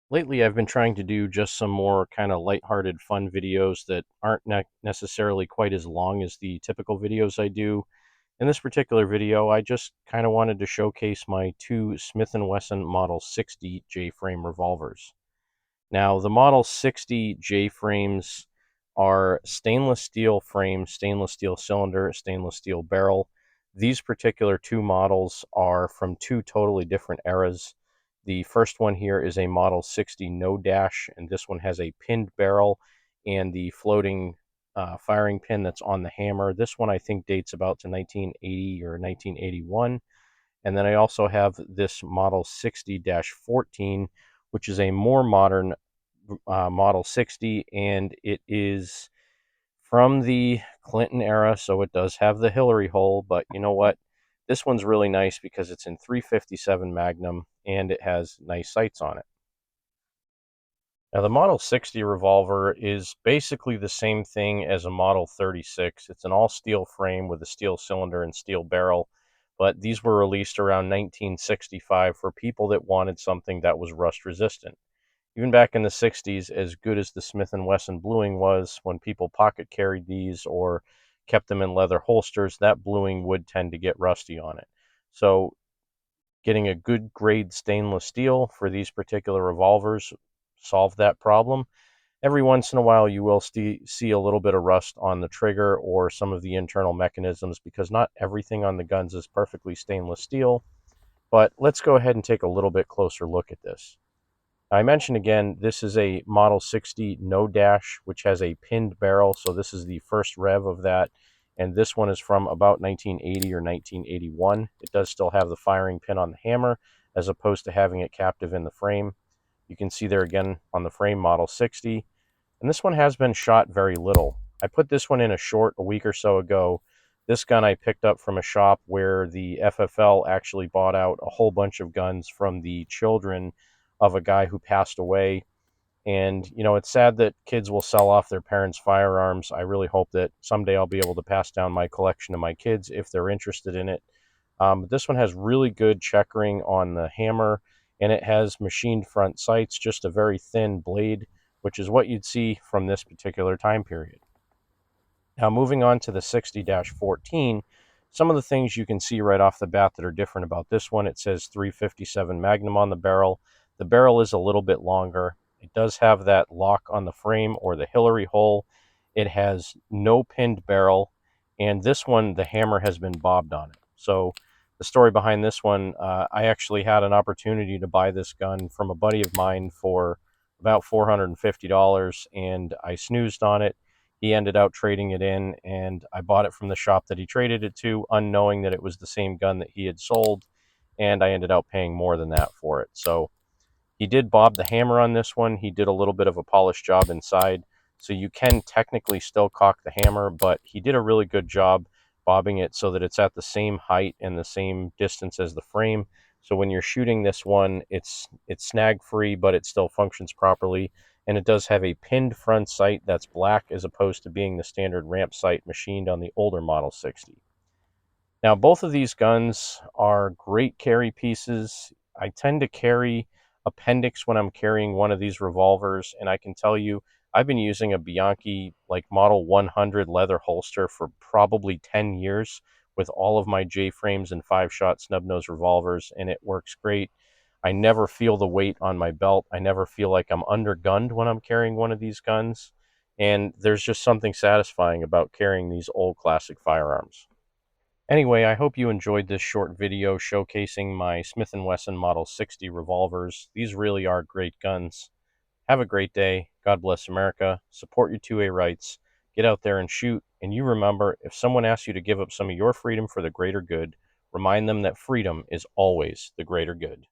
Lately, I've been trying to do just some more kind of lighthearted, fun videos that aren't necessarily quite as long as the typical videos I do. In this particular video, I just kind of wanted to showcase my two Smith and Wesson Model 60 J-frame revolvers. Now, the Model 60 J-frames are stainless steel frame, stainless steel cylinder, stainless steel barrel. These particular two models are from two totally different eras. The first one here is a Model 60 no dash, and this one has a pinned barrel and the floating firing pin that's on the hammer. This one I think dates about to 1980 or 1981. And then I also have this Model 60-14, which is a more modern Model 60, and it is from the Clinton era, so it does have the Hillary hole, but you know what? This one's really nice because it's in 357 Magnum, and it has nice sights on it. Now, the Model 60 revolver is basically the same thing as a Model 36. It's an all-steel frame with a steel cylinder and steel barrel, but these were released around 1965 for people that wanted something that was rust-resistant. Even back in the 60s, as good as the Smith and Wesson bluing was, when people pocket carried these or kept them in leather holsters, that bluing would tend to get rusty on it. So getting a good grade stainless steel for these particular revolvers solved that problem. Every once in a while, you will see a little bit of rust on the trigger or some of the internal mechanisms because not everything on the guns is perfectly stainless steel. But let's go ahead and take a little bit closer look at this. I mentioned again, this is a Model 60 no dash, which has a pinned barrel. So this is the first rev of that. And this one is from about 1980 or 1981. It does still have the firing pin on the hammer as opposed to having it captive in the frame. You can see there again on the frame Model 60. And this one has been shot very little. I put this one in a short a week or so ago. This gun I picked up from a shop where the FFL actually bought out a whole bunch of guns from the children of a guy who passed away. And, you know, it's sad that kids will sell off their parents' firearms. I really hope that someday I'll be able to pass down my collection to my kids if they're interested in it. This one has really good checkering on the hammer, and it has machined front sights, just a very thin blade, which is what you'd see from this particular time period. Now, moving on to the 60-14, some of the things you can see right off the bat that are different about this one, it says 357 Magnum on the barrel. The barrel is a little bit longer. It does have that lock on the frame or the Hillary hole. It has no pinned barrel, and this one, the hammer has been bobbed on it. So the story behind this one, I actually had an opportunity to buy this gun from a buddy of mine for about $450, and I snoozed on it. He ended up trading it in, and I bought it from the shop that he traded it to, unknowing that it was the same gun that he had sold, and I ended up paying more than that for it. So he did bob the hammer on this one. He did a little bit of a polished job inside, so you can technically still cock the hammer, but he did a really good job bobbing it so that it's at the same height and the same distance as the frame. So when you're shooting this one, it's snag free, but it still functions properly. And it does have a pinned front sight that's black as opposed to being the standard ramp sight machined on the older Model 60. Now, both of these guns are great carry pieces. I tend to carry appendix when I'm carrying one of these revolvers, and I can tell you, I've been using a Bianchi like Model 100 leather holster for probably 10 years with all of my J-frames and 5-shot snub-nose revolvers, and it works great. I never feel the weight on my belt. I never feel like I'm undergunned when I'm carrying one of these guns, and there's just something satisfying about carrying these old classic firearms. Anyway, I hope you enjoyed this short video showcasing my Smith and Wesson Model 60 revolvers. These really are great guns. Have a great day. God bless America. Support your 2A rights. Get out there and shoot. And you remember, if someone asks you to give up some of your freedom for the greater good, remind them that freedom is always the greater good.